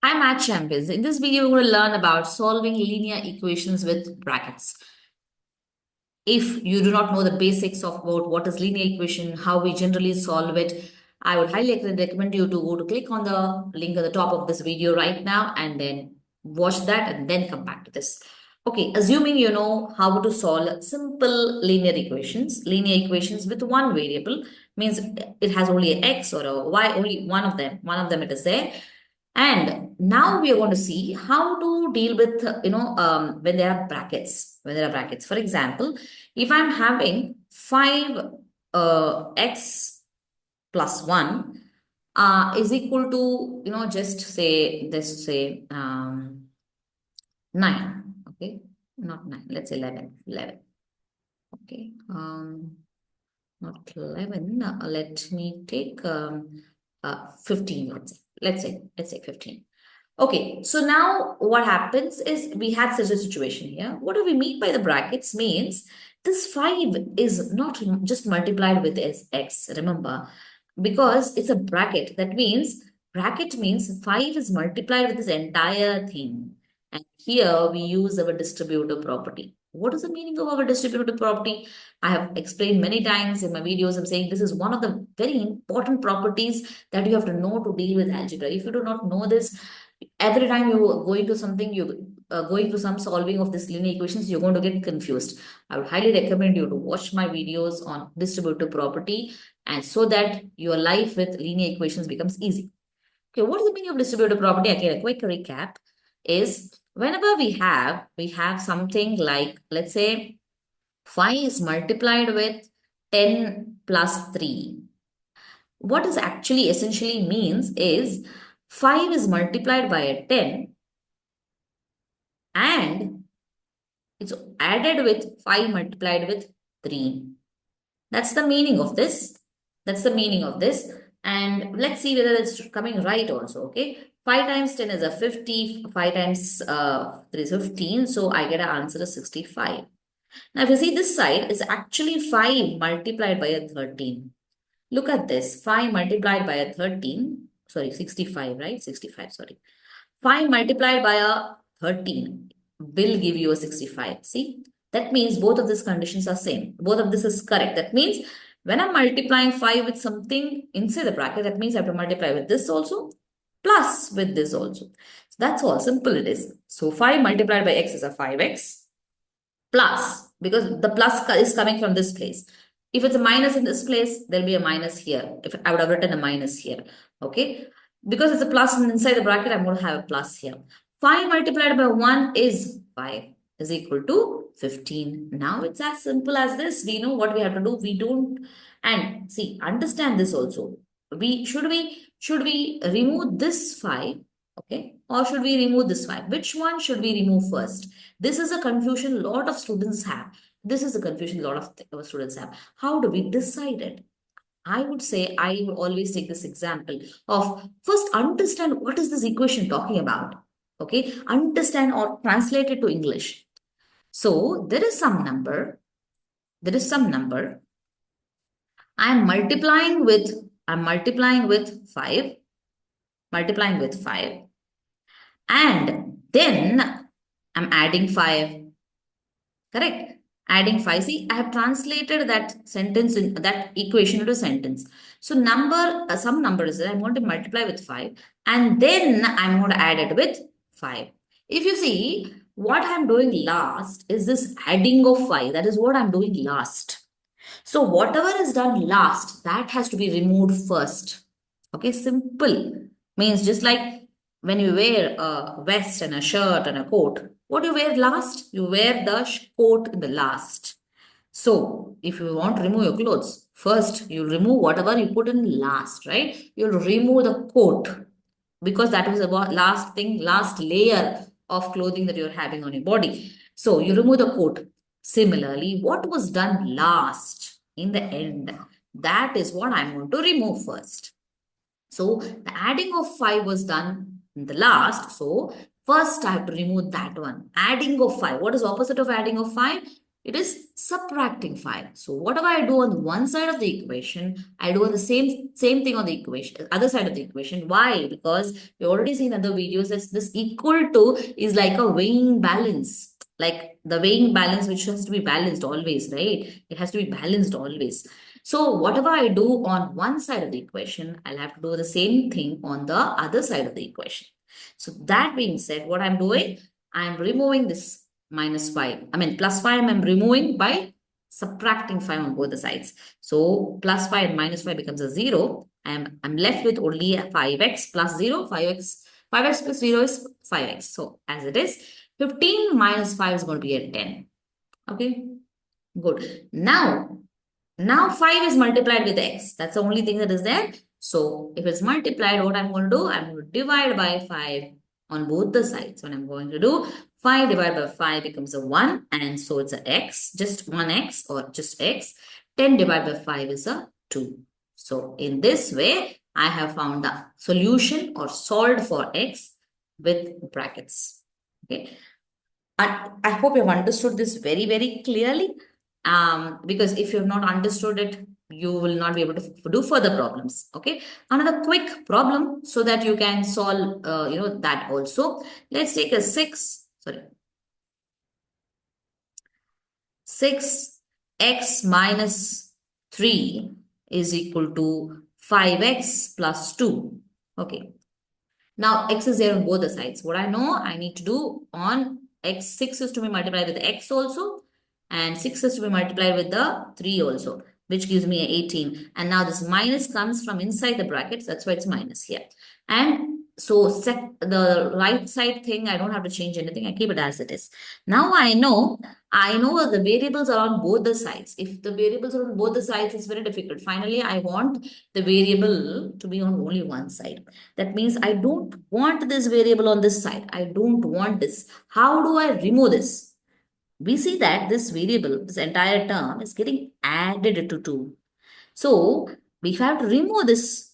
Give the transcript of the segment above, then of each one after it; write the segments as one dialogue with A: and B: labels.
A: I'm Math Champions. In this video, we're going to learn about solving linear equations with brackets. If you do not know the basics of about what is linear equation, how we generally solve it, I would highly recommend you to go to click on the link at the top of this video right now and then watch that and then come back to this. Okay, assuming you know how to solve simple linear equations with one variable means it has only a x or a y, only one of them it is there. And now we are going to see how to deal with, when there are brackets. When there are brackets. For example, if I'm having 5 x plus 1 is equal to, just say, this say 9. Okay, not 9. Let's say 11. 11. Okay, not 11. Let me take 15. Let's say 15. Okay, so now what happens is we had such a situation here. What do we mean by the brackets? Means this 5 is not just multiplied with x, remember, because it's a bracket. That means bracket means 5 is multiplied with this entire thing. And here we use our distributive property. What is the meaning of our distributive property? I have explained many times in my videos. I'm saying this is one of the very important properties that you have to know to deal with algebra. If you do not know this, every time you go into something, you going through some solving of this linear equations, you're going to get confused. I would highly recommend you to watch my videos on distributive property, and so that your life with linear equations becomes easy. Okay, what is the meaning of distributive property? Again, a quick recap is whenever we have something like, let's say 5 is multiplied with 10 plus 3. What is actually essentially means is 5 is multiplied by a 10 and it's added with 5 multiplied with 3. That's the meaning of this. That's the meaning of this. And let's see whether it's coming right also. Okay. 5 times 10 is a 50. 5 times 3 is 15. So I get an answer of 65. Now, if you see this side, is actually 5 multiplied by a 13. Look at this. 5 multiplied by a 13. Sorry, 65, right? 65, sorry. 5 multiplied by a 13 will give you a 65. See, that means both of these conditions are same. Both of this is correct. That means when I'm multiplying 5 with something inside the bracket, that means I have to multiply with this also plus with this also. So that's all. Simple it is. So 5 multiplied by x is a 5x plus, because the plus is coming from this place. If it's a minus in this place, there'll be a minus here. If I would have written a minus here, okay? Because it's a plus inside the bracket, I'm going to have a plus here. 5 multiplied by 1 is 5 is equal to 15. Now it's as simple as this. We know what we have to do. We don't, and see, understand this also. Should we remove this 5, okay? Or should we remove this 5? Which one should we remove first? This is a confusion a lot of students have. This is a confusion a lot of students have. How do we decide it? I would say I would always take this example of first understand what is this equation talking about. Okay, understand or translate it to English. So there is some number. There is some number. I'm multiplying with 5. Multiplying with 5. And then I'm adding 5. Correct? Adding 5. See, I have translated that sentence in that equation into a sentence. So some number is there. I'm going to multiply with 5 and then I'm going to add it with 5. If you see, what I'm doing last is this adding of 5. That is what I'm doing last. So whatever is done last, that has to be removed first. Okay, simple. Means just like when you wear a vest and a shirt and a coat, what do you wear last? You wear the coat in the last. So if you want to remove your clothes, first you remove whatever you put in last, right? You'll remove the coat because that was about last thing, last layer of clothing that you're having on your body. So you remove the coat. Similarly, what was done last in the end, that is what I'm going to remove first. So the adding of 5 was done in the last. So first I have to remove that one. Adding of 5. What is opposite of adding of 5? It is subtracting 5. So whatever I do on one side of the equation, I do on the same thing on the equation, other side of the equation. Why? Because we already seen in other videos that this equal to is like a weighing balance. Like the weighing balance, which has to be balanced always, right? It has to be balanced always. So whatever I do on one side of the equation, I'll have to do the same thing on the other side of the equation. So that being said, what I'm doing, I'm removing this minus 5. I mean, plus 5 I'm removing by subtracting 5 on both the sides. So plus 5 and minus 5 becomes a 0. I'm left with only a 5x plus 0. 5x plus 0 is 5x. So as it is, 15 minus 5 is going to be a 10. Okay, good. Now 5 is multiplied with x. That's the only thing that is there. So if it's multiplied, what I'm going to do? I'm going to divide by 5 on both the sides. What I'm going to do, 5 divided by 5 becomes a 1. And so it's a x, just 1x or just x. 10 divided by 5 is a 2. So in this way, I have found the solution or solved for x with brackets. Okay. I hope you've understood this very, very clearly. Because if you have not understood it, you will not be able to do further problems. Okay. Another quick problem so that you can solve, that also. Let's take a 6x minus 3 is equal to 5x plus 2. Okay. Now, x is there on both the sides. What I know, I need to do on x, 6 is to be multiplied with x also, and 6 is to be multiplied with the 3 also, which gives me 18. And now this minus comes from inside the brackets. That's why it's minus here. And so the right side thing, I don't have to change anything. I keep it as it is. Now I know the variables are on both the sides. If the variables are on both the sides, it's very difficult. Finally, I want the variable to be on only one side. That means I don't want this variable on this side. I don't want this. How do I remove this? We see that this variable, this entire term is getting added to 2. So we have to remove this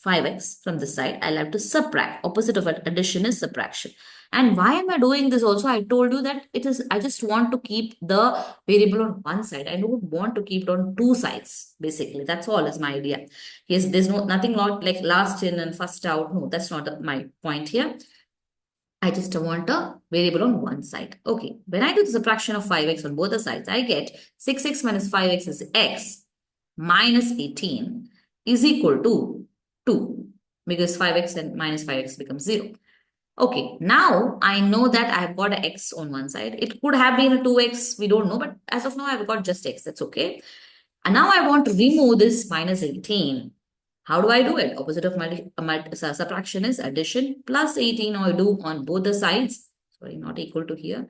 A: 5x from this side. I'll have to subtract. Opposite of addition is subtraction. And why am I doing this also? I told you that I just want to keep the variable on one side. I don't want to keep it on two sides, basically. That's all is my idea. Yes, there's nothing not like last in and first out. No, that's not my point here. I just want a variable on one side. Okay, when I do the subtraction of 5x on both the sides, I get 6x minus 5x is x minus 18 is equal to 2 because 5x and minus 5x becomes 0. Okay, now I know that I have got an x on one side. It could have been a 2x, we don't know, but as of now, I've got just x. That's okay. And now I want to remove this minus 18. How do I do it? Opposite of subtraction is addition. Plus 18 I do on both the sides. Sorry, not equal to here.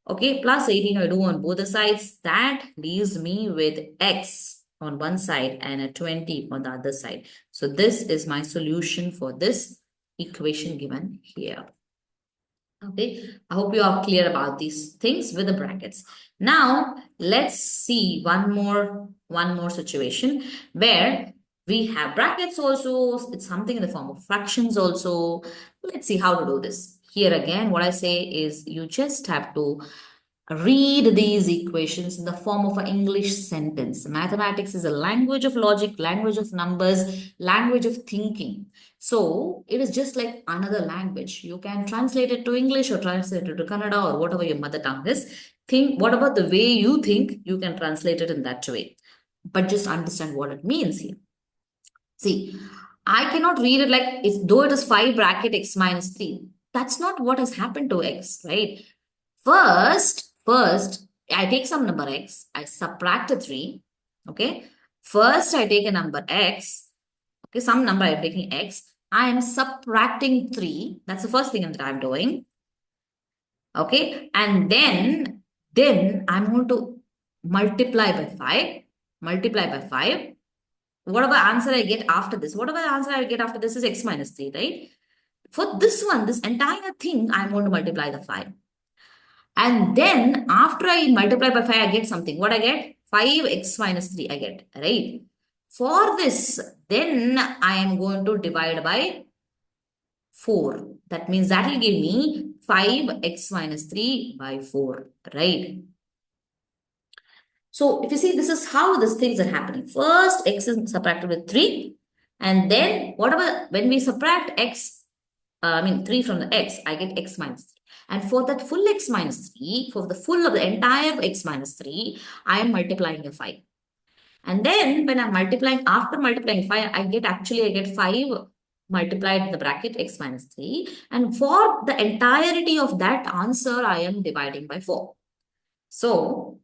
A: Okay, plus 18 I do on both the sides. That leaves me with x on one side and a 20 on the other side. So this is my solution for this equation given here. Okay, I hope you are clear about these things with the brackets. Now, let's see one more situation where we have brackets also. It's something in the form of fractions also. Let's see how to do this. Here again, what I say is you just have to read these equations in the form of an English sentence. Mathematics is a language of logic, language of numbers, language of thinking. So it is just like another language. You can translate it to English or translate it to Kannada or whatever your mother tongue is. Think whatever the way you think, you can translate it in that way. But just understand what it means here. See, I cannot read it like though it is 5 bracket x minus 3. That's not what has happened to x, right? First, I take some number x, I subtract a 3, okay? First, I take a number x, okay, some number I'm taking x, I am subtracting 3. That's the first thing that I'm doing, okay? And then I'm going to multiply by 5. Whatever answer I get after this, is x minus 3, right? For this one, this entire thing, I'm going to multiply the 5. And then after I multiply by 5, I get something. What I get? 5x minus 3 I get, right? For this, then I am going to divide by 4. That means that will give me 5x minus 3 by 4, right? So if you see, this is how these things are happening. First, x is subtracted with 3. And then whatever, when we subtract x, 3 from the x, I get x minus 3. And for that full x minus 3, for the full of the entire x minus 3, I am multiplying a 5. And then when I'm multiplying, after multiplying 5, I get 5 multiplied in the bracket x minus 3. And for the entirety of that answer, I am dividing by 4. So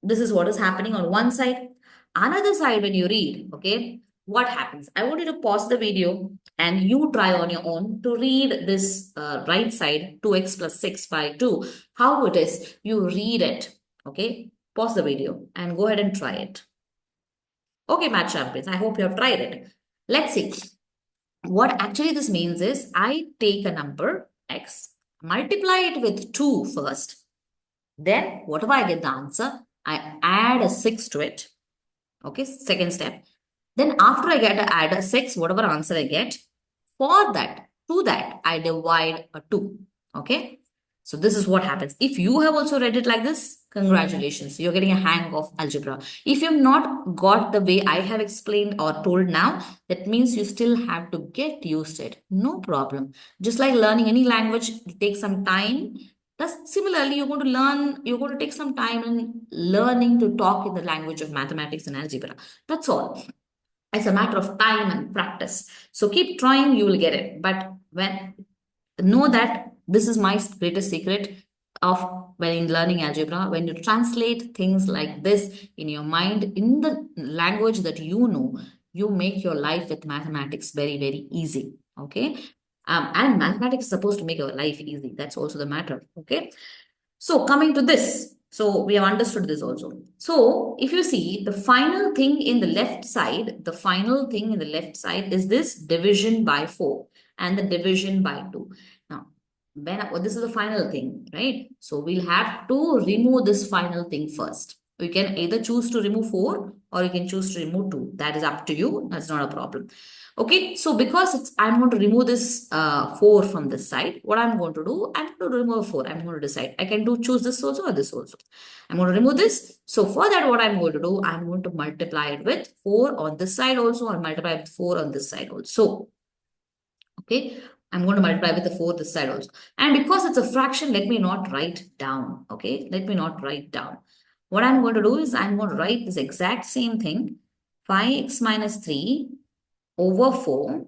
A: this is what is happening on one side. Another side, when you read, okay, what happens? I want you to pause the video and you try on your own to read this right side, 2x plus 6 by 2. How it is, you read it, okay? Pause the video and go ahead and try it. Okay, Math Champions, I hope you have tried it. Let's see. What actually this means is I take a number, x, multiply it with 2 first. Then whatever I get the answer, I add a 6 to it. Okay, second step. Then after I get to add a 6, whatever answer I get, for that, to that, I divide a 2. Okay. So this is what happens. If you have also read it like this, congratulations. You're getting a hang of algebra. If you've not got the way I have explained or told now, that means you still have to get used to it. No problem. Just like learning any language, it takes some time. Thus, similarly, you're going to take some time in learning to talk in the language of mathematics and algebra. That's all. It's a matter of time and practice. So keep trying, you will get it. But know that this is my greatest secret of when in learning algebra, when you translate things like this in your mind, in the language that you know, you make your life with mathematics very, very easy. Okay. And mathematics is supposed to make your life easy. That's also the matter. Okay. So coming to this, so we have understood this also. So if you see the final thing in the left side, is this division by 4 and the division by 2. Now, this is the final thing, right? So we'll have to remove this final thing first. You can either choose to remove 4 or you can choose to remove 2. That is up to you. That's not a problem. Okay, so because I'm going to remove this 4 from this side, what I'm going to do, I'm going to remove 4. I'm going to decide. I can choose this also or this also. I'm going to remove this. So for that, what I'm going to do, I'm going to multiply it with 4 on this side also, or multiply with 4 on this side also. Okay, I'm going to multiply with the 4 this side also. And because it's a fraction, let me not write down. Okay, let me not write down. What I'm going to do is I'm going to write this exact same thing. 5x minus 3 over 4.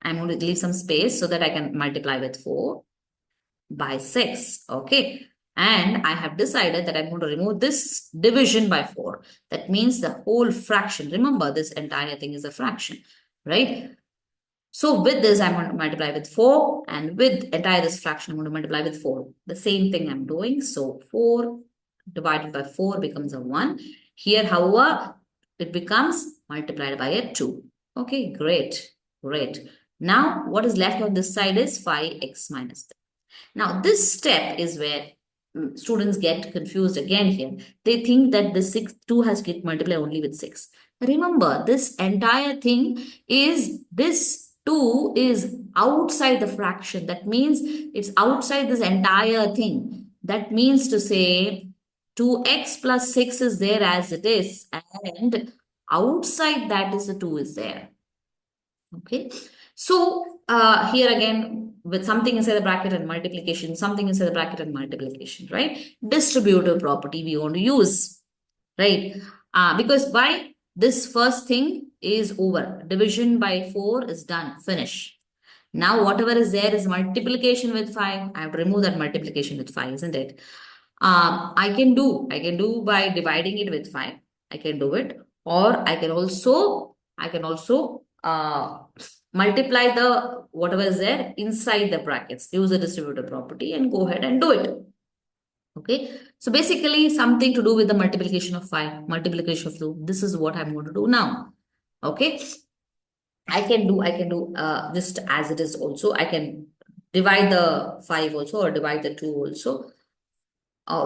A: I'm going to leave some space so that I can multiply with 4 by 6. Okay. And I have decided that I'm going to remove this division by 4. That means the whole fraction. Remember, this entire thing is a fraction, right? So with this, I'm going to multiply with 4. And with entire this fraction, I'm going to multiply with 4. The same thing I'm doing. So 4 divided by 4 becomes a 1. Here, however, it becomes multiplied by a 2. Okay, great, great. Now, what is left on this side is 5x minus 3. Now, this step is where students get confused again here. They think that the 2 has to get multiplied only with 6. Remember, this entire thing is, this 2 is outside the fraction. That means it's outside this entire thing. That means to say 2x plus 6 is there as it is, and outside that is the 2 is there. Okay. So here again, with something inside the bracket and multiplication, something inside the bracket and multiplication, right? Distributive property we want to use, right? Because by this first thing is over. Division by 4 is done, finish. Now whatever is there is multiplication with 5. I have to remove that multiplication with 5, isn't it? I can do by dividing it with 5. I can do it, or I can also multiply the whatever is there inside the brackets. Use the distributive property and go ahead and do it. Okay. So basically something to do with the multiplication of 5, multiplication of 2. This is what I'm going to do now. Okay. I can do just as it is also. I can divide the 5 also or divide the 2 also.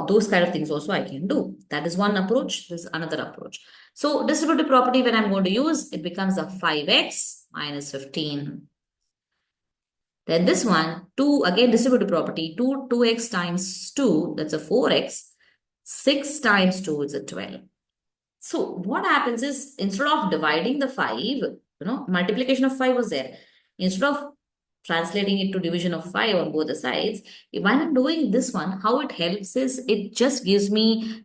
A: Those kind of things also I can do. That is one approach. This is another approach. So distributive property, when I'm going to use, it becomes a 5x minus 15. Then this one, 2, again distributive property, 2x times 2, that's a 4x. 6 times 2 is a 12. So what happens is, instead of dividing the 5, multiplication of 5 was there. Instead of translating it to division of 5 on both the sides, when I'm doing this one, how it helps is it just gives me,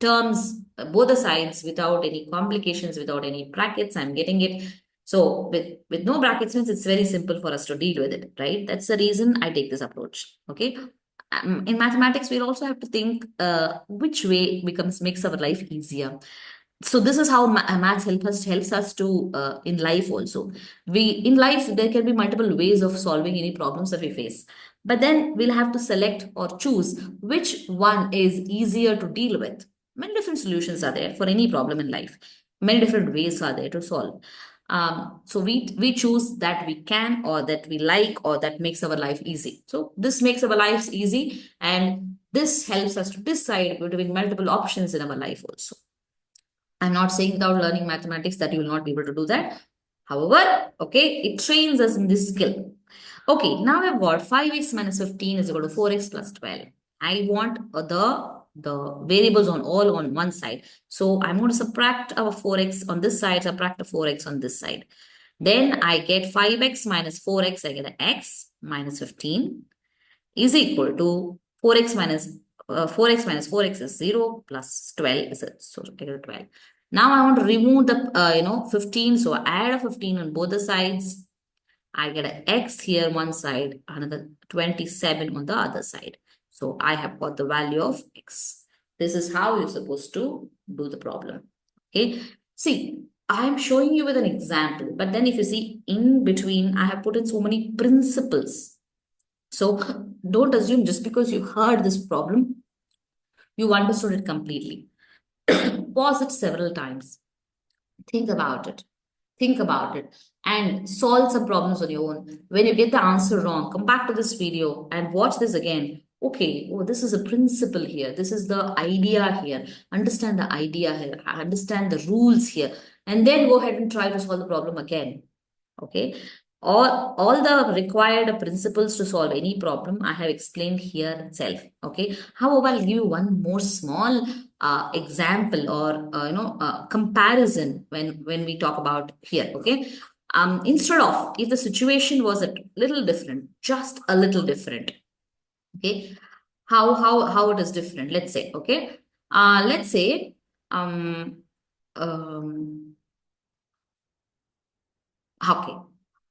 A: terms both the sides without any complications, without any brackets. I'm getting it. So with no brackets means it's very simple for us to deal with it, right? That's the reason I take this approach. Okay. In mathematics, we'll also have to think which way makes our life easier. So this is how maths helps us to in life also. We in life there can be multiple ways of solving any problems that we face, but then we'll have to select or choose which one is easier to deal with. Many different solutions are there for any problem in life. Many different ways are there to solve. So we choose that we can, or that we like, or that makes our life easy. So this makes our lives easy, and this helps us to decide between multiple options in our life also. I'm not saying without learning mathematics that you will not be able to do that. However, okay, it trains us in this skill. Okay, now I've got 5x minus 15 is equal to 4x plus 12. I want the variables all on one side. So I'm going to subtract our 4x on this side, subtract the 4x on this side. Then I get 5x minus 4x, I get an x minus 15 is equal to 4x minus 4x minus 4x is 0 plus 12 is so I get 12. Now I want to remove the 15, so I add a 15 on both the sides. I get an x here one side, another 27 on the other side. So I have got the value of x. This is how you're supposed to do the problem. Okay. See, I am showing you with an example, but then if you see in between, I have put in so many principles. So don't assume just because you heard this problem, you understood it completely. Pause it several times. Think about it. Think about it and solve some problems on your own. When you get the answer wrong, come back to this video and watch this again. Okay, oh, this is a principle here. This is the idea here. Understand the idea here. Understand the rules here. And then go ahead and try to solve the problem again. Okay. All the required principles to solve any problem I have explained here itself. Okay. However, I'll give you one more small example or comparison when we talk about here. Okay. Instead of, if the situation was a little different, just a little different. Okay. How it is different? Let's say. Okay. Let's say okay.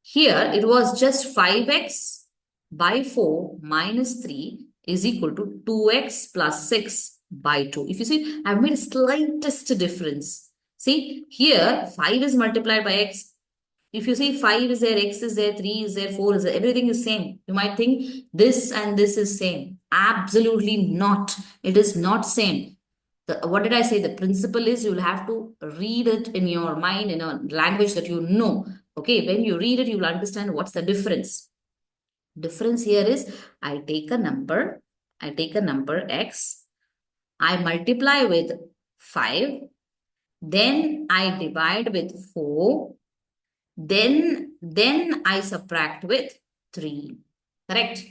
A: Here it was just 5x by 4 minus 3 is equal to 2x plus 6 by 2. If you see, I've made a slightest difference. See, here 5 is multiplied by x. If you see 5 is there, x is there, 3 is there, 4 is there, everything is same. You might think this and this is same. Absolutely not. It is not same. What did I say? The principle is you will have to read it in your mind in a language that you know. Okay, when you read it, you will understand what's the difference. Difference here is I take a number x, I multiply with 5, then I divide with 4, then I subtract with 3. Correct?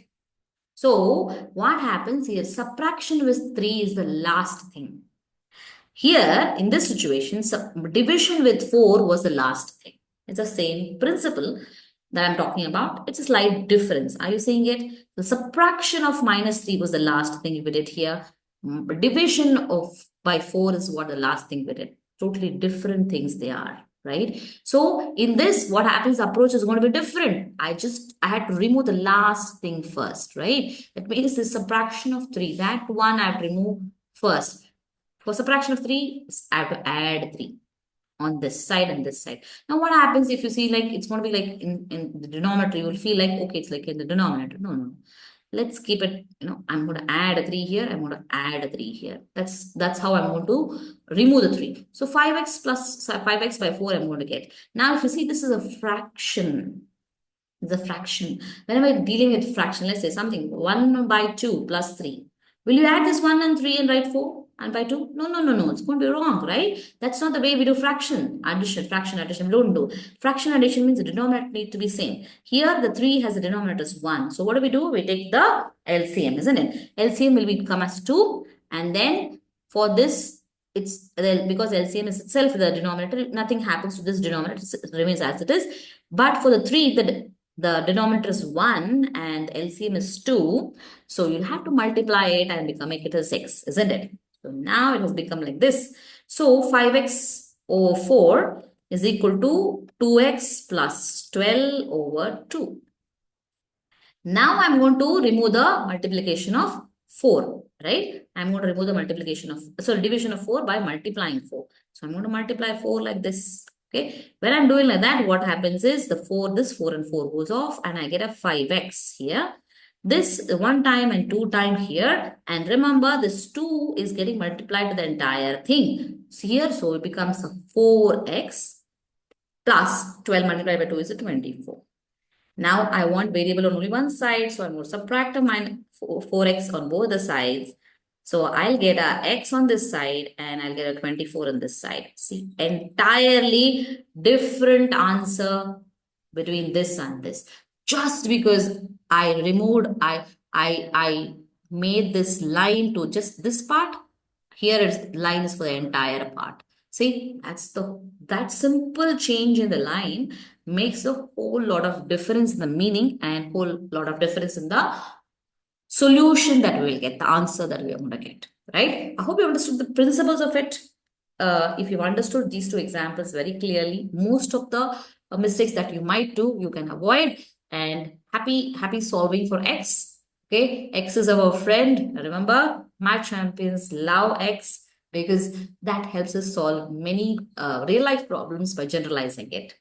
A: So what happens here? Subtraction with 3 is the last thing. Here, in this situation, division with 4 was the last thing. It's the same principle that I'm talking about. It's a slight difference. Are you seeing it? The subtraction of minus 3 was the last thing we did here. Division of by 4 is what the last thing we did. Totally different things they are, right? So in this, what happens, the approach is going to be different. I had to remove the last thing first, right? That means the subtraction of 3. That one I have to remove first. For subtraction of 3, I have to add 3 on this side and this side. Now, what happens if you see like it's going to be like in the denominator, you will feel like, okay, it's like in the denominator. No. Let's keep it, I'm going to add a 3 here. I'm going to add a 3 here. That's how I'm going to remove the 3. So 5x plus 5x by 4, I'm going to get. Now, if you see, this is a fraction. It's a fraction. Whenever I'm dealing with fraction, let's say something 1 by 2 plus 3. Will you add this 1 and 3 and write 4 and by 2? No. It's going to be wrong, right? That's not the way we do fraction. Fraction addition, we don't do. Fraction addition means the denominator need to be same. Here, the 3 has the denominator as 1. So what do? We take the LCM, isn't it? LCM will become as 2. And then for this, it's because LCM is itself the denominator, nothing happens to this denominator, it remains as it is. But for the 3, the denominator is 1 and LCM is 2. So you'll have to multiply it and make it a 6, isn't it? So now it has become like this. So 5x over 4 is equal to 2x plus 12 over 2. Now I'm going to remove the multiplication of 4, right? I'm going to remove the multiplication of, sorry, division of 4 by multiplying 4. So I'm going to multiply 4 like this. Okay. When I'm doing like that, what happens is this 4 and 4 goes off and I get a 5x here. This 1 time and 2 time here. And remember, this 2 is getting multiplied to the entire thing. So here, so it becomes a 4x plus 12 multiplied by 2 is a 24. Now I want variable on only one side, so I'm going to subtract a 4x on both the sides. So I'll get a x on this side and I'll get a 24 on this side. See, entirely different answer between this and this. Just because I removed, I made this line to just this part. Here is line is for the entire part. See, that simple change in the line makes a whole lot of difference in the meaning and whole lot of difference in the solution that we will get, the answer that we are going to get, right? I hope you understood the principles of it. If you've understood these two examples very clearly, most of the mistakes that you might do, you can avoid. And happy solving for X. Okay, X is our friend. Remember, Math Champions love X because that helps us solve many real life problems by generalizing it.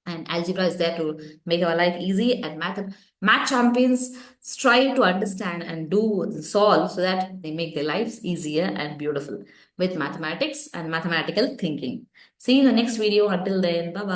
A: And algebra is there to make our life easy, and math champions strive to understand and solve so that they make their lives easier and beautiful with mathematics and mathematical thinking. See you in the next video. Until then, bye bye.